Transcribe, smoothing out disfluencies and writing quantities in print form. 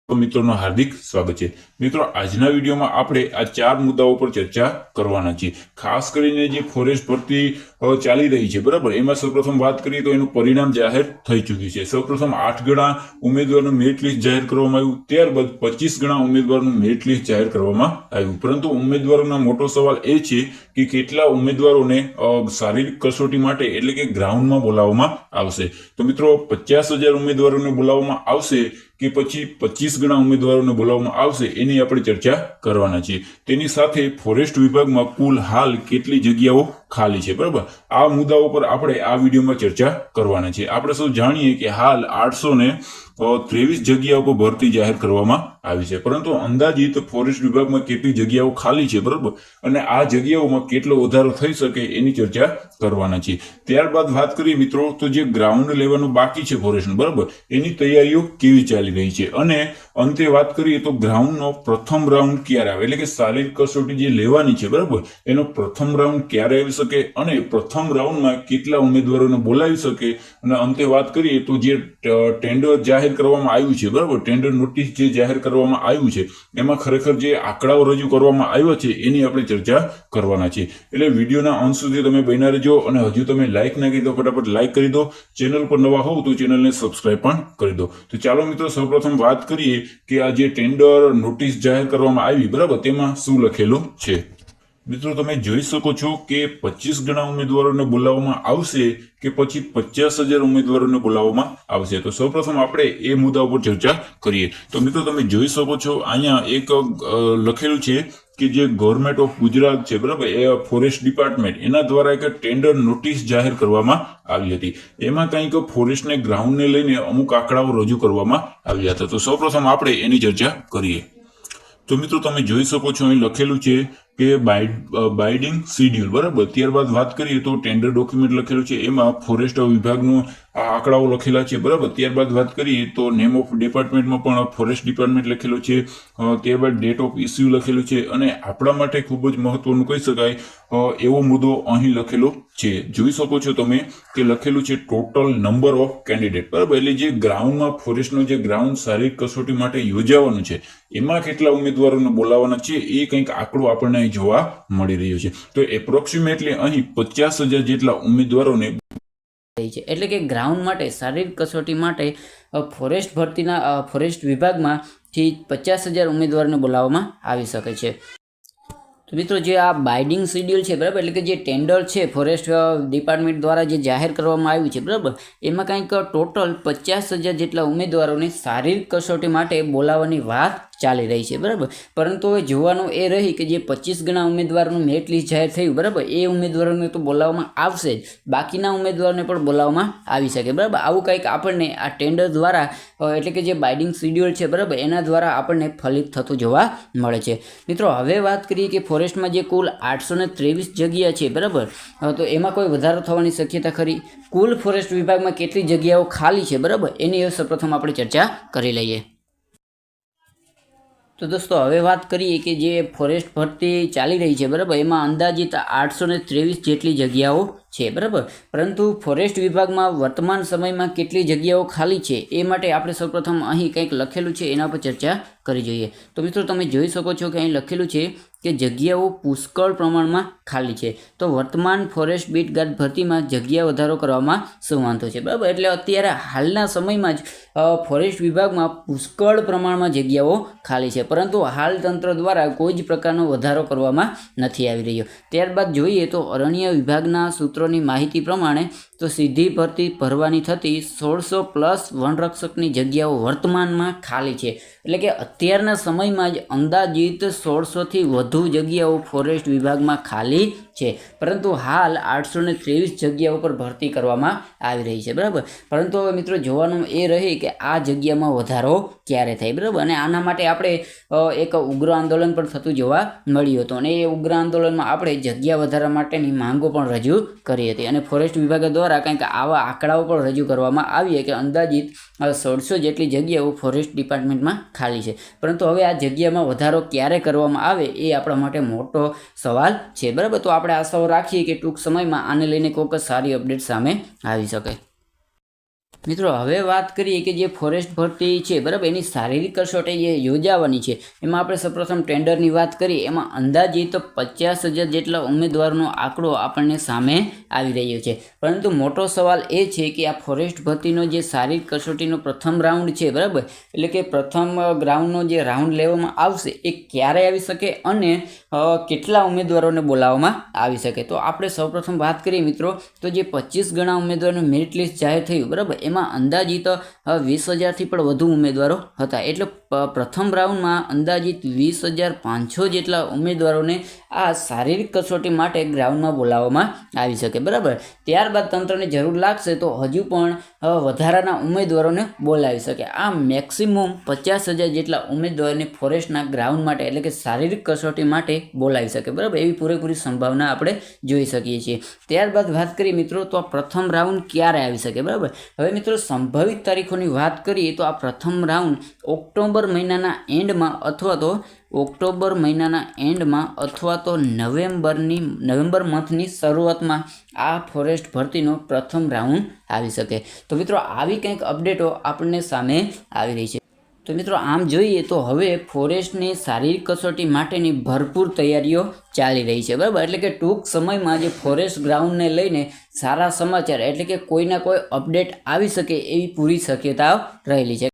तो मित्रों हार्दिक स्वागत है। मित्रों आजना विडियो में आपणे आ 4 मुद्दाओं पर चर्चा करवाना छे। खास करीने जे फॉरेस्ट भरती चाली रही है बराबर एमां सर्वप्रथम बात करिए तो एनुं परिणाम जाहिर थई चूक्युं छे। सर्वप्रथम 8 गणा उम्मीदवारों मेरिट लिस्ट जाहिर करवामां आव्युं, त्यारबाद 25 गणा उम्मीदवारों मेरिट लिस्ट जाहिर करवामां आव्युं। परंतु उम्मीदवारोना मोटो सवाल ए छे कि केटला उम्मीदवारोने शारीरिक कसोटी माटे एटले के ग्राउंडमां बोलाववामां आवशे। तो मित्रों 50,000 उम्मीदवारोने बोलाववामां आवशे कि पछी 25 गणा उम्मीदवारों बोलाववामां आवशे एनी आपणे चर्चा करवाना छे। तेनी साथे फॉरेस्ट विभागमां कुल हाल केटली जग्याओ खाली छे बराबर आ मुद्दाओ पर आपणे आ विडियोमां चर्चा करवाना छे। आपणे सौ जाणीए कि हाल 823 जग्याओ पर भरती जाहिर करवामां आवी छे, परंतु अंदाजित फॉरेस्ट विभागमां केटली जग्याओ खाली छे बराबर अने आ जग्याओमां केटलो વધારો થઈ શકે એની ચર્ચા કરવાના છે। ત્યારબાદ વાત કરીએ મિત્રો તો જે ગ્રાઉન્ડ લેવાનું બાકી છે ફોરેસ્ટ બરાબર એની તૈયારીઓ કેવી ચાલી રહી છે અને અંતે વાત કરીએ તો ગ્રાઉન્ડનો પ્રથમ રાઉન્ડ ક્યારે આવે એટલે કે શારીરિક કસોટી જે લેવાની છે બરાબર એનો પ્રથમ રાઉન્ડ ક્યારે આવી શકે અને પ્રથમ રાઉન્ડમાં કેટલા ઉમેદવારોને બોલાવી શકે અને અંતે વાત કરીએ તો જે ટેન્ડર જાહેર કરવામાં આવ્યું છે બરાબર ટેન્ડર નોટિસ જે જાહેર કરવામાં આવ્યું છે એમાં ખરેખર જે આંકડાઓ રજૂ કરવામાં આવ્યા છે એની આપણે ચર્ચા કરવાના છે। એટલે વિડિયોના અંત સુધી તમે બન્યા રહેજો અને હજુ તમે લાઈક ના કરી તો ફટાફટ લાઈક કરી દો, ચેનલ પર નવા હોવ તો ચેનલને સબસ્ક્રાઇબ પણ કરી દો। તો ચાલો મિત્રો સૌપ્રથમ વાત કરીએ કે આ જે ટેન્ડર નોટિસ જાહેર કરવામાં આવી બરાબર તેમાં શું લખેલું છે। મિત્રો તમે જોઈ શકો છો કે 25 ગણા ઉમેદવારોને બોલાવવામાં આવશે કે પછી 50,000 ઉમેદવારોને બોલાવવામાં આવશે। તો સૌપ્રથમ આપણે એ મુદ્દા ઉપર ચર્ચા કરીએ। તો મિત્રો તમે જોઈ શકો છો અહીંયા એક લખેલું છે कि जे गवर्नमेंट ऑफ गुजरात छे बराबर ए फॉरेस्ट डिपार्टमेंट एना द्वारा एक टेन्डर नोटिस जाहिर करवामां आवी हती। एमां कंईक फॉरेस्ट ने ग्राउंड ने लईने अमुक आंकड़ाओ रजू करवामां आव्या हता। तो सौप्रथम आपणे एनी चर्चा करीए। तो मित्रों તમે જોઈ શકો છો અહીં લખેલું છે કે બાઇડિંગ શેડ્યુલ બરાબર ત્યારબાદ વાત કરીએ તો ટેન્ડર ડોક્યુમેન્ટ લખેલું છે એમાં ફોરેસ્ટ વિભાગનો આંકડાઓ લખેલા છે બરાબર ત્યારબાદ વાત કરીએ તો નેમ ઓફ ડિપાર્ટમેન્ટમાં પણ ફોરેસ્ટ ડિપાર્ટમેન્ટ લખેલું છે ત્યારબાદ ડેટ ઓફ ઇસ્યુ લખેલું છે અને આપણા માટે ખૂબ જ મહત્વનું કહી શકાય એવો મુદ્દો અહીં લખેલો છે। જોઈ શકો છો તમે કે લખેલું છે ટોટલ નંબર ઓફ કેન્ડિડેટ બરાબર એટલે જે ગ્રાઉન્ડમાં ફોરેસ્ટનો જે ગ્રાઉન્ડ શારીરિક કસોટી માટે યોજાવાનું છે એમાં કેટલા ઉમેદવારોને બોલાવવાના છે એ કંઈક આંકડો આપણને જોવા મળી રહ્યો છે। તો એપ્રોક્સિમેટલી અહીં 50,000 જેટલા ઉમેદવારોને છે એટલે કે ગ્રાઉન્ડ માટે શારીરિક કસોટી માટે ફોરેસ્ટ ભરતીના ફોરેસ્ટ વિભાગમાંથી 50,000 ઉમેદવારોને બોલાવવામાં આવી શકે છે। તો મિત્રો જે આ બાઇડિંગ શેડ્યુલ છે બરાબર એટલે કે જે ટેન્ડર છે ફોરેસ્ટ ડિપાર્ટમેન્ટ દ્વારા જે જાહેર કરવામાં આવ્યું છે બરાબર એમાં કંઈક ટોટલ 50,000 જેટલા ઉમેદવારોને શારીરિક કસોટી માટે બોલાવવાની વાત ચાલી રહી છે બરાબર। પરંતુ હવે જોવાનું એ રહી કે જે 25 ગણા ઉમેદવારોનું મેરિટ લિસ્ટ જાહેર થયું બરાબર એ ઉમેદવારોને તો બોલાવવામાં આવશે જ, બાકીના ઉમેદવારોને પણ બોલાવવામાં આવી શકે બરાબર। આવું કંઈક આપણને આ ટેન્ડર દ્વારા એટલે કે જે બાઇડિંગ શેડ્યુલ છે બરાબર એના દ્વારા આપણને ફલિત થતું જોવા મળે છે। મિત્રો હવે વાત કરીએ કે ફોરેસ્ટમાં જે કુલ 823 જગ્યા છે બરાબર તો એમાં કોઈ વધારો થવાની શક્યતા ખરી? કુલ ફોરેસ્ટ વિભાગમાં કેટલી જગ્યાઓ ખાલી છે બરાબર એની સૌપ્રથમ આપણે ચર્ચા કરી લઈએ। તો દોસ્તો હવે વાત કરીએ કે જે ફોરેસ્ટ ભરતી ચાલી રહી છે બરાબર એમાં અંદાજિત 823 જેટલી જગ્યાઓ છે બરાબર, પરંતુ ફોરેસ્ટ વિભાગમાં વર્તમાન સમયમાં કેટલી જગ્યાઓ ખાલી છે એ માટે આપણે સૌપ્રથમ અહીં કંઈક લખેલું છે એના પર ચર્ચા કરી જોઈએ। તો મિત્રો તમે જોઈ શકો છો કે અહીં લખેલું છે કે જગ્યાઓ પુષ્કળ પ્રમાણમાં ખાલી છે। તો વર્તમાન ફોરેસ્ટ બીટ ગાર્ડ ભરતીમાં જગ્યા વધારો કરવામાં શું વાંધો છે બરાબર એટલે અત્યારે હાલના સમયમાં જ ફોરેસ્ટ વિભાગમાં પુષ્કળ પ્રમાણમાં જગ્યાઓ ખાલી છે, પરંતુ હાલ તંત્ર દ્વારા કોઈ જ પ્રકારનો વધારો કરવામાં નથી આવી રહ્યો। ત્યારબાદ જોઈએ તો અરણ્ય વિભાગના સૂત્રોની માહિતી પ્રમાણે તો સીધી ભરતી ભરવાની થતી 1600+ વનરક્ષકની જગ્યાઓ વર્તમાનમાં ખાલી છે, એટલે કે અત્યારના સમયમાં જ અંદાજિત 1600થી વધુ જગ્યાઓ ફોરેસ્ટ વિભાગમાં ખાલી છે, પરંતુ હાલ 823 જગ્યાઓ પર ભરતી કરવામાં આવી રહી છે બરાબર। પરંતુ હવે મિત્રો જોવાનું એ રહે કે આ જગ્યામાં વધારો ક્યારે થાય બરાબર, અને આના માટે આપણે એક ઉગ્ર આંદોલન પણ થતું જોવા મળ્યું હતું અને એ ઉગ્ર આંદોલનમાં આપણે જગ્યા વધારા માટેની માંગો પણ રજૂ કરી હતી અને ફોરેસ્ટ વિભાગ દ્વારા કંઈક આવા આંકડાઓ પણ રજૂ કરવામાં આવ્યા કે અંદાજિત 1600 જેટલી જગ્યાઓ ફોરેસ્ટ ડિપાર્ટમેન્ટમાં ખાલી છે, પરંતુ હવે આ જગ્યામાં વધારો ક્યારે કરવામાં આવે એ આપણા માટે મોટો સવાલ છે બરાબર। તો આપણે આશાઓ રાખીએ કે ટૂંક સમયમાં આને લઈને કોઈક સારી અપડેટ સામે આવી શકે। મિત્રો હવે વાત કરીએ કે જે ફોરેસ્ટ ભરતી છે બરાબર એની શારીરિક કસોટી જે યોજાવાની છે એમાં આપણે સૌપ્રથમ ટેન્ડરની વાત કરીએ એમાં અંદાજિત 50,000 જેટલા ઉમેદવારનો આંકડો આપણને સામે આવી રહ્યો છે. પરંતુ મોટો સવાલ એ છે કે આ ફોરેસ્ટ ભરતીનો જે શારીરિક કસોટીનો પ્રથમ રાઉન્ડ છે બરાબર એટલે કે પ્રથમ ગ્રાઉન્ડનો જે રાઉન્ડ લેવામાં આવશે એ ક્યારે આવી શકે અને કેટલા ઉમેદવારોને બોલાવવામાં આવી શકે. તો આપણે સૌપ્રથમ વાત કરીએ મિત્રો તો જે 25 ગણા ઉમેદવારોનું મેરિટ લિસ્ટ જાહેર થયું બરાબર એમાં અંદાજિત 20,000થી પણ વધુ ઉમેદવારો હતા. એટલે પ્રથમ રાઉન્ડમાં અંદાજિત 20,500 જેટલા ઉમેદવારોને આ શારીરિક કસોટી માટે ગ્રાઉન્ડમાં બોલાવવામાં આવી શકે બરાબર. ત્યારબાદ તંત્રને જરૂર લાગશે તો હજુ પણ વધારાના ઉમેદવારોને બોલાવી શકે. આ મેક્સિમમ 50,000 જેટલા ઉમેદવારોને ફોરેસ્ટના ગ્રાઉન્ડ માટે એટલે કે શારીરિક કસોટી માટે બોલાવી શકે બરાબર એવી પૂરેપૂરી સંભાવના આપણે જોઈ શકીએ છીએ. ત્યારબાદ વાત કરીએ મિત્રો તો આ પ્રથમ રાઉન્ડ ક્યારે આવી શકે બરાબર. હવે મિત્રો સંભવિત તારીખોની વાત કરીએ તો આ પ્રથમ રાઉન્ડ ઓક્ટોબર મહિનાના એન્ડમાં અથવા તો નવેમ્બર મંથની શરૂઆતમાં આ ફોરેસ્ટ ભરતીનો પ્રથમ રાઉન્ડ આવી શકે. તો મિત્રો આવી કંઈક અપડેટો આપણને સામે આવી રહી છે. તો મિત્રો આમ જોઈએ તો હવે ફોરેસ્ટની શારીરિક કસોટી માટેની ભરપૂર તૈયારીઓ ચાલી રહી છે બરાબર. એટલે કે ટૂંક સમયમાં જે ફોરેસ્ટ ગ્રાઉન્ડને લઈને સારા સમાચાર એટલે કે કોઈના કોઈ અપડેટ આવી શકે એવી પૂરી શક્યતાઓ રહેલી છે.